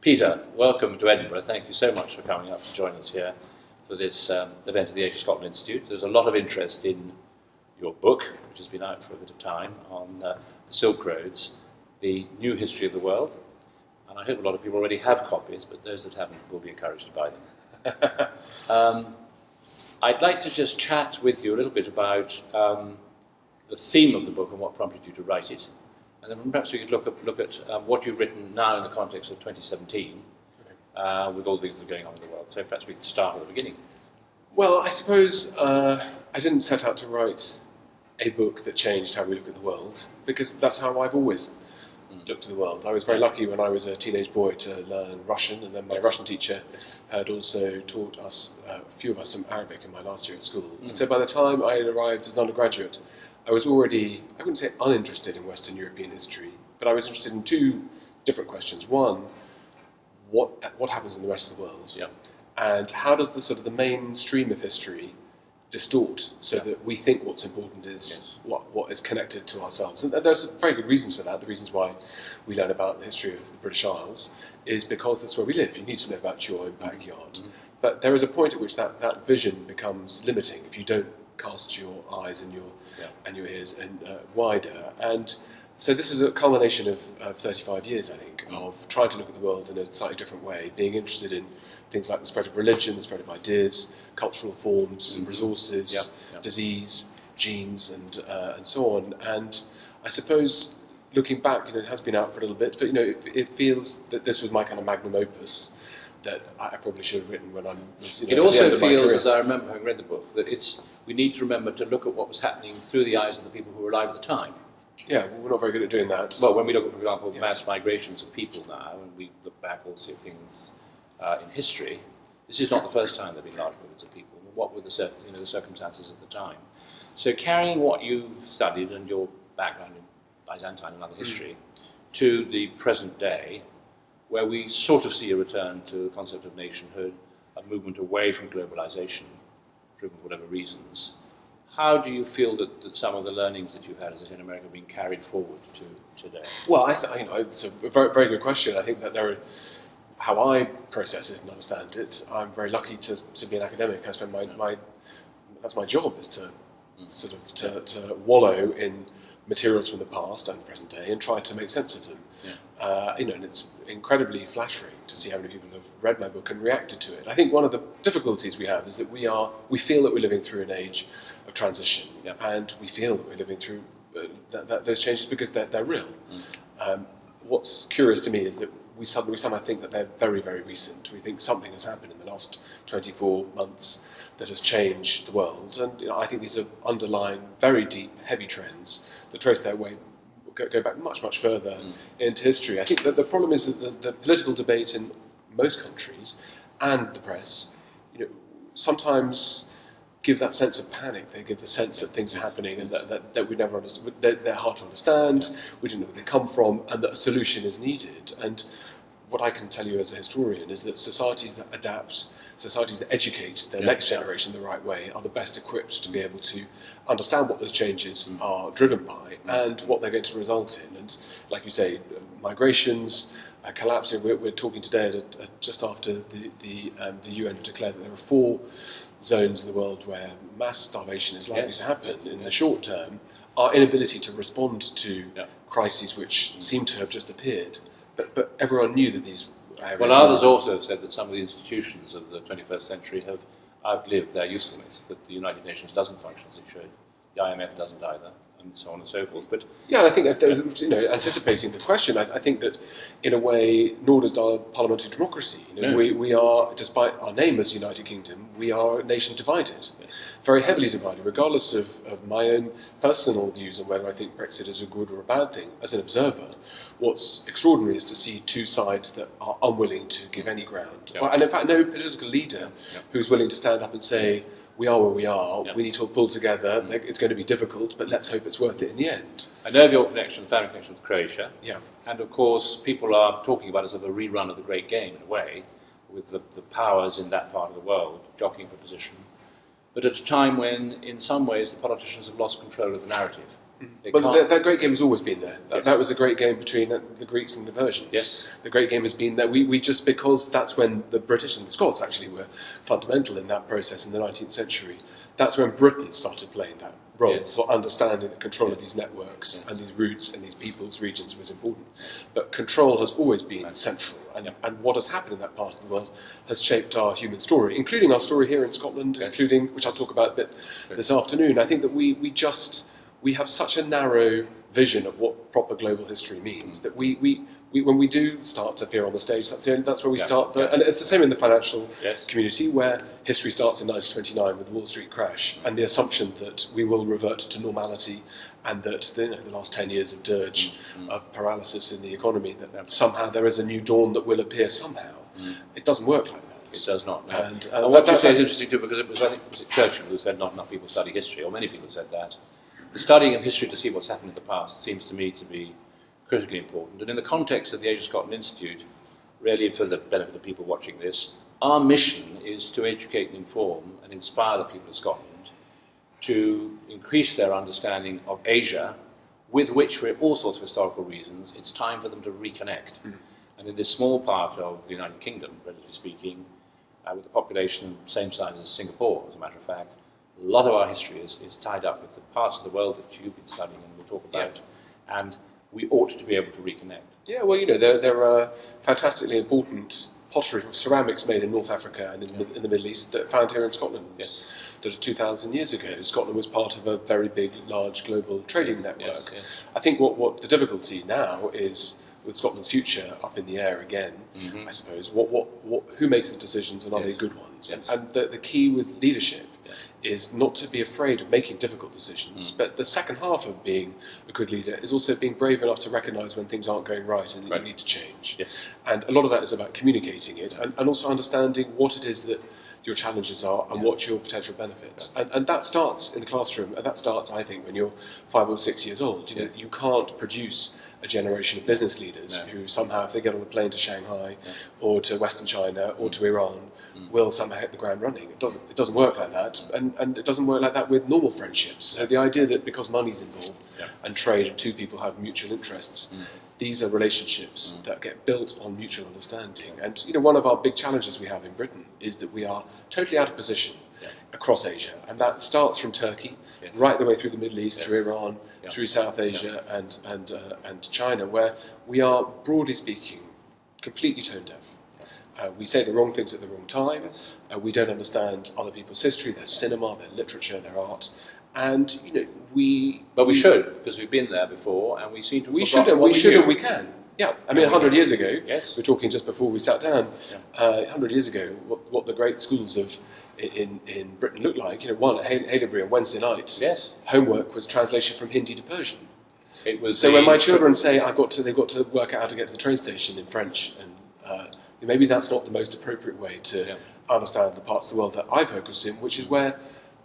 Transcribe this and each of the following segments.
Peter, welcome to Edinburgh. Thank you so much for coming up to join us here for this event of the Ancient Scotland Institute. There's a lot of interest in your book, which has been out for a bit of time, on the Silk Roads, the new history of the world. And I hope a lot of people already have copies, but those that haven't will be encouraged to buy them. I'd like to just chat with you a little bit about the theme of the book and what prompted you to write it. And then perhaps we could look at what you've written now in the context of 2017, with all the things that are going on in the world. So perhaps we could start at the beginning. Well, I suppose I didn't set out to write a book that changed how we look at the world, because that's how I've always looked at the world. I was very lucky when I was a teenage boy to learn Russian, and then my Russian teacher had also taught us, a few of us, some Arabic in my last year at school. And so by the time I had arrived as an undergraduate, I was already, I wouldn't say uninterested in Western European history, but I was interested in two different questions. One, what happens in the rest of the world? Yeah. And how does the sort of the mainstream of history distort so that we think what's important is what is connected to ourselves? And there's very good reasons for that. The reasons why we learn about the history of the British Isles is because that's where we live. You need to know about your own backyard. But there is a point at which that vision becomes limiting if you don't cast your eyes and your ears and wider. And so this is a culmination of 35 years, I think, of trying to look at the world in a slightly different way, being interested in things like the spread of religion, the spread of ideas, cultural forms and resources, disease, genes, and so on. And I suppose, looking back, it has been out for a little bit, but it feels that this was my kind of magnum opus that I probably should have written when I was. It also feels, as I remember having read the book, that we need to remember to look at what was happening through the eyes of the people who were alive at the time. Yeah, well, we're not very good at doing that. Well, when we look at, for example, mass migrations of people now, and we look back also at things in history, this is not the first time there have been large movements of people. What were the circumstances at the time? So carrying what you've studied and your background in Byzantine and other history to the present day, where we sort of see a return to the concept of nationhood, a movement away from globalization, driven for whatever reasons. How do you feel that some of the learnings that you had, as I said, in America, are being carried forward to today? Well, it's a very, very good question. I think that how I process it and understand it, I'm very lucky to be an academic. I spend that's my job, is to sort of to wallow in materials from the past and the present day and try to make sense of them. And it's incredibly flattering to see how many people have read my book and reacted to it. I think one of the difficulties we have is that we feel that we're living through an age of transition, and we feel that we're living through those changes because they're real. What's curious to me is that we somehow think that they're very, very recent. We think something has happened in the last 24 months that has changed the world, and I think these are underlying, very deep, heavy trends that trace their way, go back much, much further into history. I think that the problem is that the political debate in most countries and the press, sometimes give that sense of panic. They give the sense that things are happening and that we never understood. They're hard to understand. We don't know where they come from, and that a solution is needed. And what I can tell you as a historian is that societies that adapt, societies that educate their next generation the right way, are the best equipped to be able to understand what those changes are driven by and what they're going to result in. And like you say, migrations, collapsing. We're talking today just after the UN declared that there are 4 zones in the world where mass starvation is likely to happen in the short term. Our inability to respond to crises which seem to have just appeared, but everyone knew that these areas. Well, others also have said that some of the institutions of the 21st century have outlived their usefulness, that the United Nations doesn't function as it should, the IMF doesn't either, and so on and so forth. But I think that anticipating the question, I think that in a way, nor does our parliamentary democracy. We are, despite our name as United Kingdom, we are a nation divided, very heavily divided, regardless of my own personal views on whether I think Brexit is a good or a bad thing. As an observer, what's extraordinary is to see two sides that are unwilling to give any ground, and in fact, no political leader who's willing to stand up and say, we are where we are, we need to pull together, it's going to be difficult, but let's hope it's worth it in the end. I know of your connection, family connection with Croatia, and of course people are talking about it as a rerun of the Great Game in a way, with the powers in that part of the world jockeying for position, but at a time when in some ways the politicians have lost control of the narrative. But that great game has always been there. Yes. That was a great game between the Greeks and the Persians. Yes. The great game has been there. We just, because that's when the British and the Scots actually were fundamental in that process in the 19th century, that's when Britain started playing that role Yes. for understanding the control of these networks and these routes and these peoples, regions was important. But control has always been central, and what has happened in that part of the world has shaped our human story, including our story here in Scotland, including, which I'll talk about a bit this afternoon. I think that we have such a narrow vision of what proper global history means that we when we do start to appear on the stage, that's where we start. And it's the same in the financial community, where history starts in 1929 with the Wall Street crash and the assumption that we will revert to normality, and that the last 10 years of dirge, of paralysis in the economy, that somehow there is a new dawn that will appear somehow. It doesn't work like that. It does not. No. And what you say is interesting too, because I think it was Churchill who said not enough people study history, or many people said that. The studying of history to see what's happened in the past seems to me to be critically important. And in the context of the Age of Scotland Institute, really for the benefit of people watching this, our mission is to educate and inform and inspire the people of Scotland to increase their understanding of Asia, with which, for all sorts of historical reasons, it's time for them to reconnect. And in this small part of the United Kingdom, relatively speaking, with the population the same size as Singapore, as a matter of fact, a lot of our history is tied up with the parts of the world that you've been studying and we'll talk about. And we ought to be able to reconnect. Yeah, well, there are fantastically important pottery, ceramics made in North Africa and in the Middle East that are found here in Scotland. Yes. That are 2,000 years ago. Scotland was part of a very big, large global trading network. Yes. I think what the difficulty now is, with Scotland's future up in the air again, I suppose, who makes the decisions and are they good ones? Yes. And the key with leadership is not to be afraid of making difficult decisions, but the second half of being a good leader is also being brave enough to recognise when things aren't going right and that you need to change. Yes. And a lot of that is about communicating it and also understanding what it is that your challenges are and what your potential benefits. And that starts in the classroom, and that starts, I think, when you're 5 or 6 years old. You can't produce a generation of business leaders who somehow, if they get on a plane to Shanghai or to Western China or to Iran, will somehow hit the ground running. It doesn't work like that, and it doesn't work like that with normal friendships. So the idea that because money's involved and trade and two people have mutual interests, these are relationships that get built on mutual understanding. And one of our big challenges we have in Britain is that we are totally out of position across Asia, and that starts from Turkey right the way through the Middle East, through Iran, through South Asia and China, where we are, broadly speaking, completely tone deaf. We say the wrong things at the wrong time. We don't understand other people's history, their cinema, their literature, their art. And But we should, because we've been there before, and we seem to. We should, and we can. Yeah, I mean, 100 years ago. Yes. We're talking just before we sat down. 100 years ago, what the great schools in Britain looked like. One at Haileybury on Wednesday night. Yes. Homework was translation from Hindi to Persian. It was so when my children say they've got to work out how to get to the train station in French, and maybe that's not the most appropriate way to understand the parts of the world that I focus in, which is where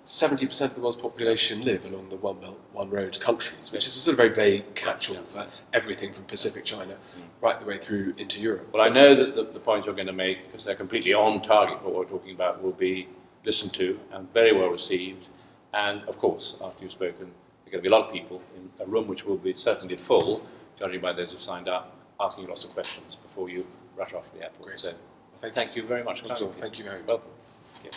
70% of the world's population live along the One Belt, One Road countries, which is a sort of very vague catch-all for everything from Pacific China right the way through into Europe. Well, I know that the points you're going to make, because they're completely on target for what we're talking about, will be listened to and very well received. And, of course, after you've spoken, there are going to be a lot of people in a room which will be certainly full, judging by those who've signed up, asking lots of questions before you rush off to the airport. Great. So, thank you very much. Thank you very much. Welcome. Yeah.